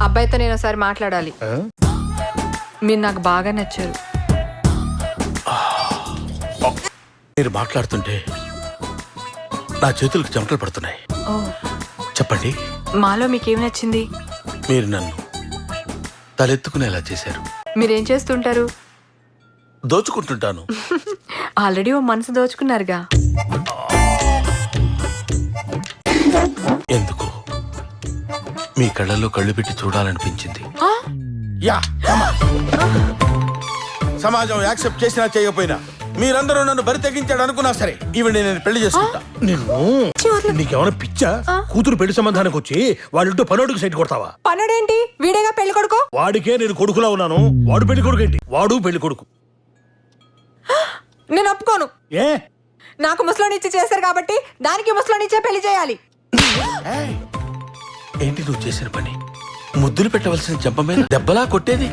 అబ్బాయితో నేను ఒకసారి మాట్లాడాలి. మీరు నాకు బాగా నచ్చారు. మీరు మాట్లాడుతుంటే నా చేతులకు చెమటలు పడుతున్నాయి. ఓ, చెప్పండి. మాలో మీకేం నచ్చింది? మీరు నన్ను తలెత్తుకునేలా చేశారు. మీరేం చేస్తుంటారు? దోచుకుంటుంటాను. ఆల్రెడీ ఓ మనసు దోచుకున్నారుగా. ఎందుకు మీ కళ్ళల్లో కళ్ళు పెట్టి చూడాలనిపించింది. ఆ? యా, సమాజం యాక్సెప్ట్ చేసినా చేయకపోయినా మీరందరూ నన్ను బరి తెగించాడు అనుకున్నా సరే ఈవిడ నేను పెళ్లి చేసుకుంటా. నిన్ను నీకేమైనా పిచ్చా? కూతురు పెళ్లి సంబంధానికి వచ్చి వాళ్ళింటో పనోడికి సైట్ కొడతావా? పనుడేంటి? వీడేగా పెళ్లి కొడుకు. వాడికే నేను కొడుకులా ఉన్నాను, వాడు పెళ్లి కొడుకు ఏంటి? వాడు పెళ్లి కొడుకు. నేను ఒప్పుకోను. ఏ? నాకు ముసలోనిచ్చి చేశారు కాబట్టి దానికి ముసలోనిచ్చే పెళ్లి చేయాలి. ఏంటి నువ్వు చేసిన పని? ముద్దులు పెట్టవలసిన చెంప మీద దెబ్బలా కొట్టేది.